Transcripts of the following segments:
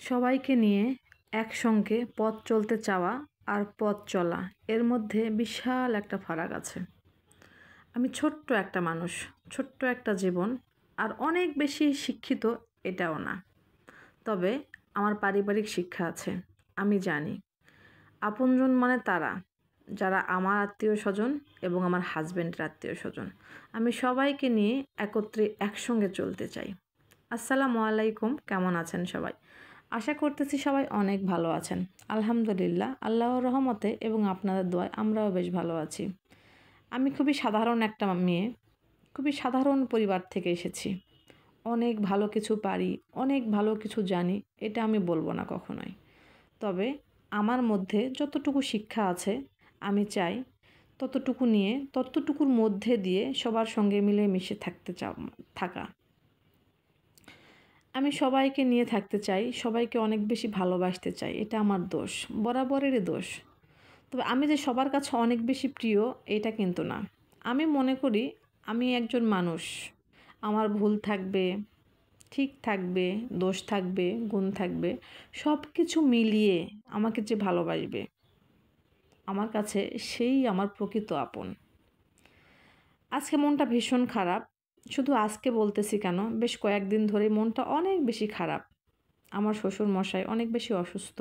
সবাইকে নিয়ে একসঙ্গে পথ চলতে চাওয়া আর পথ চলা এর মধ্যে বিশাল একটা ফারাক আছে। আমি ছোট্ট একটা মানুষ, ছোট্ট একটা জীবন, আর অনেক বেশি শিক্ষিত এটাও না। তবে আমার পারিবারিক শিক্ষা আছে। আমি জানি আপনজন মানে তারা, যারা আমার আত্মীয়স্বজন এবং আমার হাজব্যান্ডের আত্মীয়স্বজন। আমি সবাইকে নিয়ে একত্রে একসঙ্গে চলতে চাই। আসসালামু আলাইকুম, কেমন আছেন সবাই? আশা করতেছি সবাই অনেক ভালো আছেন। আলহামদুলিল্লাহ, আল্লাহর রহমতে এবং আপনাদের দোয়ায় আমরাও বেশ ভালো আছি। আমি খুবই সাধারণ একটা মেয়ে, খুবই সাধারণ পরিবার থেকে এসেছি। অনেক ভালো কিছু পারি, অনেক ভালো কিছু জানি, এটা আমি বলবো না কখনোই। তবে আমার মধ্যে যতটুকু শিক্ষা আছে আমি চাই ততটুকুর মধ্যে দিয়ে সবার সঙ্গে মিলেমিশে থাকা। আমি সবাইকে নিয়ে থাকতে চাই, সবাইকে অনেক বেশি ভালোবাসতে চাই। এটা আমার দোষ, বরাবরেরই দোষ। তবে আমি যে সবার কাছে অনেক বেশি প্রিয় এটা কিন্তু না। আমি মনে করি আমি একজন মানুষ, আমার ভুল থাকবে, ঠিক থাকবে, দোষ থাকবে, গুণ থাকবে, সব কিছু মিলিয়ে আমাকে যে ভালোবাসবে আমার কাছে সেই আমার প্রকৃত আপন। আজকে মনটা ভীষণ খারাপ। শুধু আজকে বলতেছি কেন, বেশ কয়েকদিন ধরে মনটা অনেক বেশি খারাপ। আমার শ্বশুর মশাই অনেক বেশি অসুস্থ,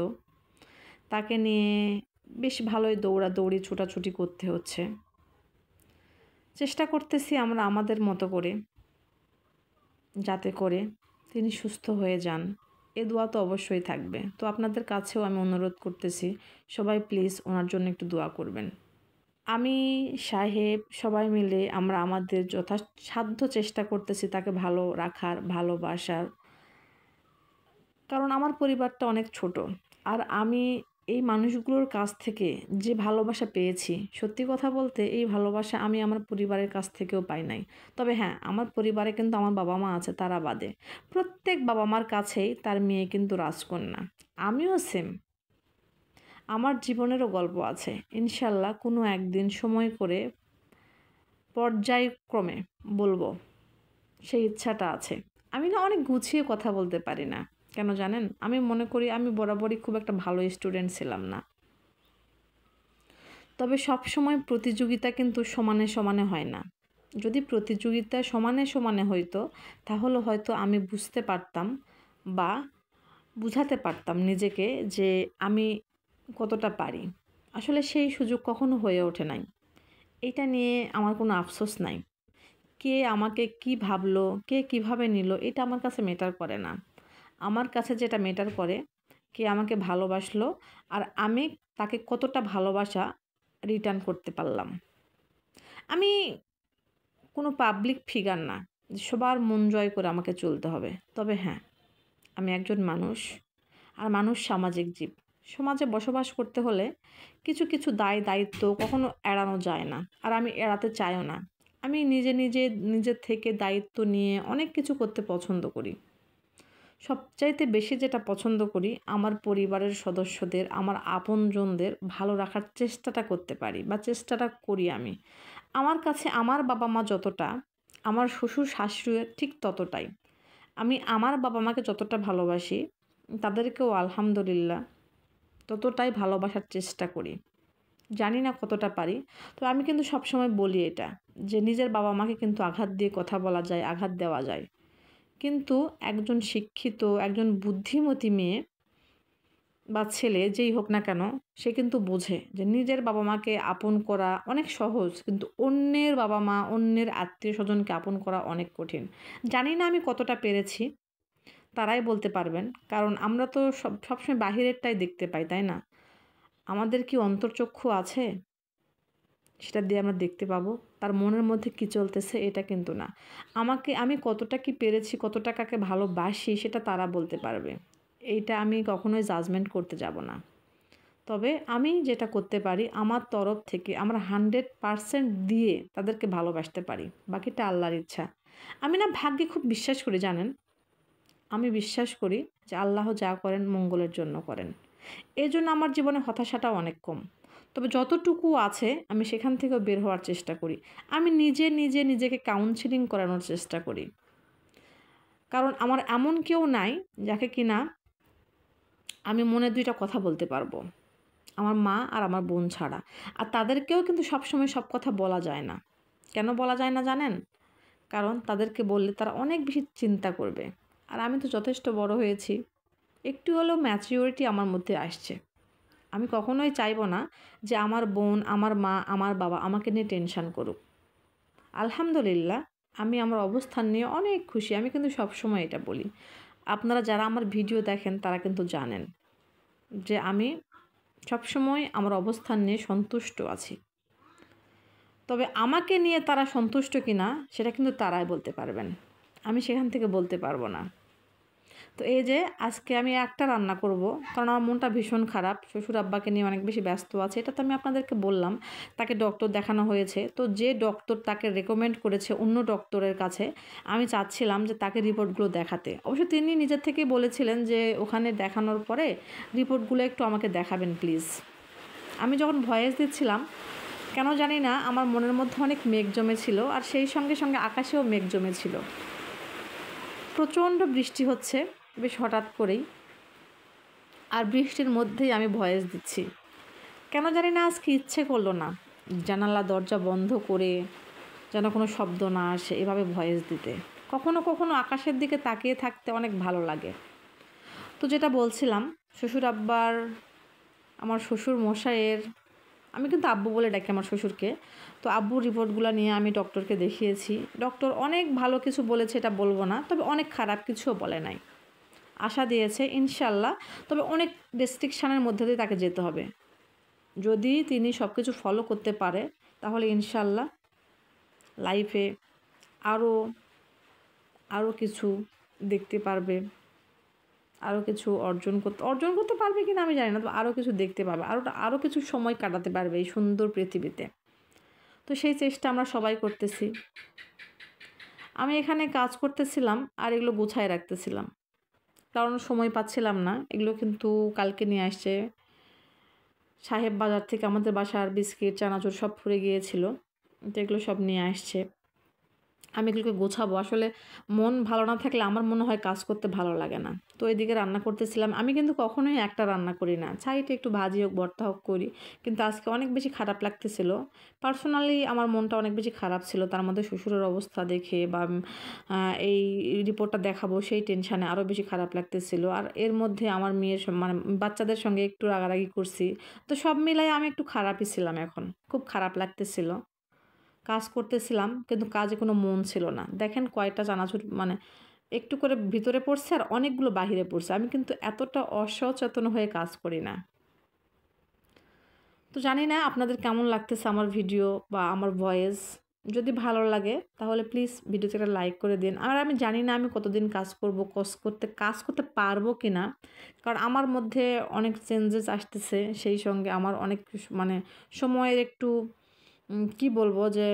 তাকে নিয়ে বেশ ভালোই দৌড়াদৌড়ি ছোটাছুটি করতে হচ্ছে। চেষ্টা করতেছি আমরা আমাদের মতো করে, যাতে করে তিনি সুস্থ হয়ে যান। এ দোয়া তো অবশ্যই থাকবে। তো আপনাদের কাছেও আমি অনুরোধ করতেছি, সবাই প্লিজ ওনার জন্য একটু দোয়া করবেন। আমি, সাহেব, সবাই মিলে আমরা আমাদের যথাসাধ্য চেষ্টা করতেছি তাকে ভালো রাখার, ভালোবাসার। কারণ আমার পরিবারটা অনেক ছোট, আর আমি এই মানুষগুলোর কাছ থেকে যে ভালোবাসা পেয়েছি, সত্যি কথা বলতে এই ভালোবাসা আমি আমার পরিবারের কাছ থেকেও পাই নাই। তবে হ্যাঁ, আমার পরিবারে কিন্তু আমার বাবা মা আছে, তারা বাদে প্রত্যেক বাবা মার কাছেই তার মেয়ে কিন্তু রাজকন্যা। আমিও সেম। আমার জীবনেরও গল্প আছে, ইনশাল্লাহ কোনো একদিন সময় করে পর্যায়ক্রমে বলবো, সেই ইচ্ছাটা আছে। আমি না অনেক গুছিয়ে কথা বলতে পারি না, কেন জানেন? আমি মনে করি আমি বরাবরই খুব একটা ভালো স্টুডেন্ট ছিলাম না। তবে সব সময় প্রতিযোগিতা কিন্তু সমানে সমানে হয় না। যদি প্রতিযোগিতা সমানে সমানে হইতো তাহলে হয়তো আমি বুঝতে পারতাম বা বুঝাতে পারতাম নিজেকে যে আমি কতটা পারি। আসলে সেই সুযোগ কখনো হয়ে ওঠে নাই। এটা নিয়ে আমার কোনো আফসোস নাই। কে আমাকে কি ভাবলো, কে কিভাবে নিল, এটা আমার কাছে ম্যাটার করে না। আমার কাছে যেটা ম্যাটার করে, কে আমাকে ভালোবাসলো আর আমি তাকে কতটা ভালোবাসা রিটার্ন করতে পারলাম। আমি কোনো পাবলিক ফিগার না যে সবার মন জয় করে আমাকে চলতে হবে। তবে হ্যাঁ, আমি একজন মানুষ, আর মানুষ সামাজিক জীব। সমাজে বসবাস করতে হলে কিছু কিছু দায়িত্ব কখনো এড়ানো যায় না, আর আমি এড়াতে চাইও না। আমি নিজের থেকে দায়িত্ব নিয়ে অনেক কিছু করতে পছন্দ করি। সবচাইতে বেশি যেটা পছন্দ করি, আমার পরিবারের সদস্যদের, আমার আপনজনদের ভালো রাখার চেষ্টাটা করতে পারি বা চেষ্টাটা করি আমি। আমার কাছে আমার বাবা মা যতটা, আমার শ্বশুর শাশুড়ি ঠিক ততটাই। আমি আমার বাবা মাকে যতটা ভালোবাসি, তাদেরকেও আলহামদুলিল্লাহ ততটাই ভালোবাসার চেষ্টা করি। জানি না কতটা পারি। তো আমি কিন্তু সবসময় বলি এটা, যে নিজের বাবা মাকে কিন্তু আঘাত দিয়ে কথা বলা যায়, আঘাত দেওয়া যায়। কিন্তু একজন শিক্ষিত, একজন বুদ্ধিমতী মেয়ে বা ছেলে যেই হোক না কেন, সে কিন্তু বোঝে যে নিজের বাবা মাকে আপন করা অনেক সহজ, কিন্তু অন্যের বাবা মা, অন্যের আত্মীয় স্বজনকে আপন করা অনেক কঠিন। জানি না আমি কতটা পেরেছি, তারাই বলতে পারবেন। কারণ আমরা তো সবসময় বাহিরেরটাই দেখতে পাই, তাই না? আমাদের কি অন্তর্চক্ষু আছে সেটা দিয়ে আমরা দেখতে পাবো তার মনের মধ্যে কি চলতেছে? এটা কিন্তু না। আমি কতটা কি পেরেছি, কতটা কাকে ভালোবাসি সেটা তারা বলতে পারবে। এইটা আমি কখনোই জাজমেন্ট করতে যাব না। তবে আমি যেটা করতে পারি আমার তরফ থেকে, আমরা 100% দিয়ে তাদেরকে ভালোবাসতে পারি। বাকিটা আল্লাহর ইচ্ছা। আমি না ভাগ্যে খুব বিশ্বাস করি, জানেন? আমি বিশ্বাস করি যে আল্লাহ যা করেন মঙ্গলের জন্য করেন। এজন্য আমার জীবনে হতাশাটাও অনেক কম। তবে যতটুকু আছে আমি সেখান থেকেও বের হওয়ার চেষ্টা করি। আমি নিজেকে কাউন্সেলিং করানোর চেষ্টা করি। কারণ আমার এমন কেউ নাই যাকে কিনা আমি মনে দুইটা কথা বলতে পারবো, আমার মা আর আমার বোন ছাড়া। আর তাদেরকেও কিন্তু সবসময় সব কথা বলা যায় না। কেন বলা যায় না জানেন? কারণ তাদেরকে বললে তারা অনেক বেশি চিন্তা করবে। আর আমি তো যথেষ্ট বড় হয়েছি, একটু হলেও ম্যাচিউরিটি আমার মধ্যে আসছে। আমি কখনোই চাইবো না যে আমার বোন, আমার মা, আমার বাবা আমাকে নিয়ে টেনশন করুক। আলহামদুলিল্লাহ, আমি আমার অবস্থান নিয়ে অনেক খুশি। আমি কিন্তু সবসময় এটা বলি। আপনারা যারা আমার ভিডিও দেখেন তারা কিন্তু জানেন যে আমি সবসময় আমার অবস্থান নিয়ে সন্তুষ্ট আছি। তবে আমাকে নিয়ে তারা সন্তুষ্ট কিনা সেটা কিন্তু তারাই বলতে পারবেন, আমি সেখান থেকে বলতে পারবো না। তো এই যে আজকে আমি একটা রান্না করব, কারণ আমার মনটা ভীষণ খারাপ। শ্বশুর আব্বাকে নিয়ে অনেক বেশি ব্যস্ত আছে, এটা তো আমি আপনাদেরকে বললাম। তাকে ডক্টর দেখানো হয়েছে, তো যে ডক্টর তাকে রেকমেন্ড করেছে অন্য ডক্টরের কাছে, আমি চাচ্ছিলাম যে তাকে রিপোর্টগুলো দেখাতে। অবশ্য তিনি নিজের থেকেই বলেছিলেন যে ওখানে দেখানোর পরে রিপোর্টগুলো একটু আমাকে দেখাবেন প্লিজ। আমি যখন ভয়েস দিচ্ছিলাম, কেন জানি না আমার মনের মধ্যে অনেক মেঘ জমেছিল, আর সেই সঙ্গে সঙ্গে আকাশেও মেঘ জমেছিল। প্রচণ্ড বৃষ্টি হচ্ছে বেশ হঠাৎ করেই, আর বৃষ্টির মধ্যেই আমি ভয়েস দিচ্ছি। কেন জানি না আজকে ইচ্ছে করলো না জানালা দরজা বন্ধ করে, যেন কোনো শব্দ না আসে, এভাবে ভয়েস দিতে। কখনো কখনো আকাশের দিকে তাকিয়ে থাকতে অনেক ভালো লাগে। তো যেটা বলছিলাম, শ্বশুর আব্বার, আমার শ্বশুর মশাইয়ের, আমি কিন্তু আব্বু বলে ডাকি আমার শ্বশুরকে। তো আব্বুর রিপোর্টগুলো নিয়ে আমি ডক্টরকে দেখিয়েছি। ডক্টর অনেক ভালো কিছু বলেছে, এটা বলবো না, তবে অনেক খারাপ কিছুও বলে নাই। আশা দিয়েছে ইনশাল্লাহ, তবে অনেক রেস্ট্রিকশানের মধ্যে দিয়ে তাকে যেতে হবে। যদি তিনি সব কিছু ফলো করতে পারে তাহলে ইনশাল্লাহ লাইফে আরও আরও কিছু দেখতে পারবে, আরও কিছু অর্জন করতে পারবে কিনা আমি জানি না, তো আরও কিছু দেখতে পাবে, আরও কিছু সময় কাটাতে পারবে এই সুন্দর পৃথিবীতে। তো সেই চেষ্টা আমরা সবাই করতেছি। আমি এখানে কাজ করতেছিলাম আর এগুলো গুছায় রাখতেছিলাম, কারণ সময় পাচ্ছিলাম না। এগুলো কিন্তু কালকে নিয়ে আসছে সাহেব বাজার থেকে, আমাদের বাসার বিস্কিট চানাচুর সব ফুরে গিয়েছিল, তো এগুলো সব নিয়ে আসছে। আমি এগুলোকে গোছাবো। আসলে মন ভালো না থাকলে আমার মনে হয় কাজ করতে ভালো লাগে না। তো এদিকে রান্না করতেছিলাম। আমি কিন্তু কখনোই একটা রান্না করি না, চাইতে একটু ভাজি হোক ভর্তা হোক করি, কিন্তু আজকে অনেক বেশি খারাপ লাগতেছিল। পার্সোনালি আমার মনটা অনেক বেশি খারাপ ছিল, তার মধ্যে শ্বশুরের অবস্থা দেখে বা এই রিপোর্টটা দেখাবো সেই টেনশানে আরও বেশি খারাপ লাগতেছিল। আর এর মধ্যে আমার মেয়ের মানে বাচ্চাদের সঙ্গে একটু রাগারাগি করছি। তো সব মিলাই আমি একটু খারাপই ছিলাম, এখন খুব খারাপ লাগতেছিল। কাজ করতেছিলাম কিন্তু কাজে কোনো মন ছিল না। দেখেন কয়টা চানাচুর মানে একটু করে ভিতরে পড়ছে আর অনেকগুলো বাহিরে পড়ছে। আমি কিন্তু এতটা অসচেতন হয়ে কাজ করি না। তো জানি না আপনাদের কেমন লাগতেছে আমার ভিডিও বা আমার ভয়েস। যদি ভালো লাগে তাহলে প্লিজ ভিডিওতে একটা লাইক করে দিন। আর আমি জানি না আমি কতদিন কাজ করব, কাজ করতে পারবো কি না, কারণ আমার মধ্যে অনেক চেঞ্জেস আসতেছে। সেই সঙ্গে আমার অনেক মানে সময়ের একটু কি বলবো যে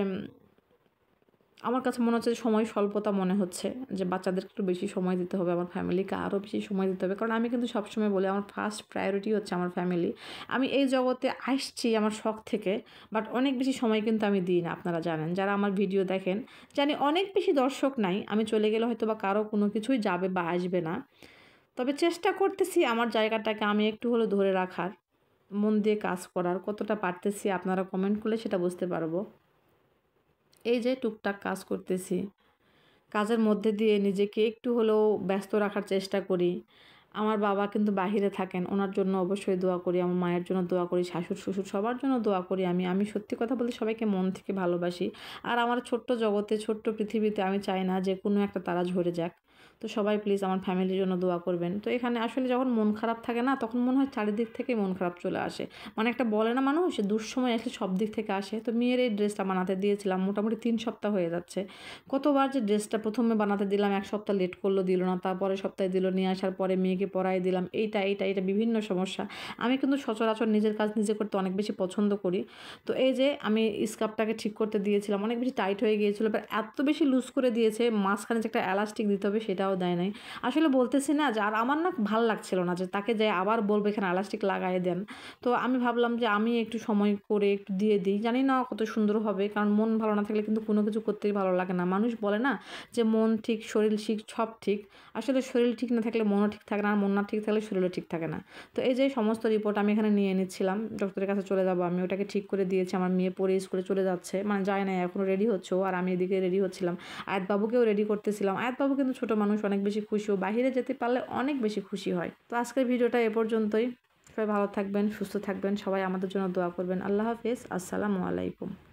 আমার কাছে মনে হচ্ছে সময় স্বল্পতা মনে হচ্ছে, যে বাচ্চাদেরকে একটু বেশি সময় দিতে হবে, আমার ফ্যামিলিকে আরও বেশি সময় দিতে হবে। কারণ আমি কিন্তু সবসময় বলি আমার ফার্স্ট প্রায়োরিটি হচ্ছে আমার ফ্যামিলি। আমি এই জগতে আসছি আমার শখ থেকে, বাট অনেক বেশি সময় কিন্তু আমি দিই না। আপনারা জানেন, যারা আমার ভিডিও দেখেন, জানি অনেক বেশি দর্শক নাই। আমি চলে গেলে হয়তো বা কারো কোনো কিছুই যাবে বা আসবে না, তবে চেষ্টা করতেছি আমার জায়গাটাকে আমি একটু হলেও ধরে রাখার, মন দিয়ে কাজ করার। কতটা পারতেছি আপনারা কমেন্ট করলে সেটা বুঝতে পারবো। এই যে টুকটাক কাজ করতেছি, কাজের মধ্যে দিয়ে নিজেকে একটু হলেও ব্যস্ত রাখার চেষ্টা করি। আমার বাবা কিন্তু বাহিরে থাকেন, ওনার জন্য অবশ্যই দোয়া করি, আমার মায়ের জন্য দোয়া করি, শাশুড় শ্বশুর সবার জন্য দোয়া করি। আমি সত্যি কথা বলতে সবাইকে মন থেকে ভালোবাসি। আর আমার ছোট্ট জগতে, ছোট্ট পৃথিবীতে আমি চাই না যে কোনো একটা তারা ঝরে যাক। তো সবাই প্লিজ আমার ফ্যামিলির জন্য দোয়া করবেন। তো এখানে আসলে যখন মন খারাপ থাকে না, তখন মনে হয় চারিদিক থেকেই মন খারাপ চলে আসে। মানে একটা বলে না মানুষ, দুঃসময় আসলে সব দিক থেকে আসে। তো মেয়ের এই ড্রেসটা বানাতে দিয়েছিলাম, মোটামুটি 3 সপ্তাহ হয়ে যাচ্ছে। কতবার যে ড্রেসটা প্রথমে বানাতে দিলাম, 1 সপ্তাহ লেট করলো, দিল না, তারপরে সপ্তাহে দিল, নিয়ে আসার পরে মেয়েকে পরাই দিলাম, এইটা বিভিন্ন সমস্যা। আমি কিন্তু সচরাচর নিজের কাজ নিজে করতে অনেক বেশি পছন্দ করি। তো এই যে আমি স্কার্ফটাকে ঠিক করতে দিয়েছিলাম, অনেক বেশি টাইট হয়ে গিয়েছিলো, এবার এত বেশি লুজ করে দিয়েছে, মাঝখানে যে একটা এলাস্টিক দিতে হবে সেটাও টাকাও দেয় নাই। আসলে বলতেছি না যে আর আমার না ভাল লাগছিল না যে তাকে যে আবার বলবো এখানে এলাস্টিক লাগায় দেন। তো আমি ভাবলাম যে আমি একটু সময় করে একটু দিয়ে দিই। জানি না কত সুন্দর হবে, কারণ মন ভালো না থাকলে কিন্তু কোনো কিছু করতেই ভালো লাগে না। মানুষ বলে না যে মন ঠিক, শরীর ঠিক, সব ঠিক। আসলে শরীর ঠিক না থাকলে মনও ঠিক থাকে না, আর মন না ঠিক থাকলে শরীরও ঠিক থাকে না। তো এই যে সমস্ত রিপোর্ট আমি এখানে নিয়ে নিচ্ছিলাম, ডক্টরের কাছে চলে যাবো আমি। ওটাকে ঠিক করে দিয়েছি, আমার মেয়ে পরে স্কুলে চলে যাচ্ছে, মানে যায় না এখনও, রেডি হচ্ছে ও, আর আমি এদিকে রেডি হচ্ছিলাম। আয়াত বাবুকেও রেডি করতেছিলাম। আয়াত বাবু কিন্তু ছোটো মানুষ, অনেক বেশি খুশি, ও বাহিরে যেতে পারলে অনেক বেশি খুশি হয়। তো আজকের ভিডিওটা এ পর্যন্তই। সবাই ভালো থাকবেন, সুস্থ থাকবেন, সবাই আমাদের জন্য দোয়া করবেন। আল্লাহ হাফেজ, আসসালামু আলাইকুম।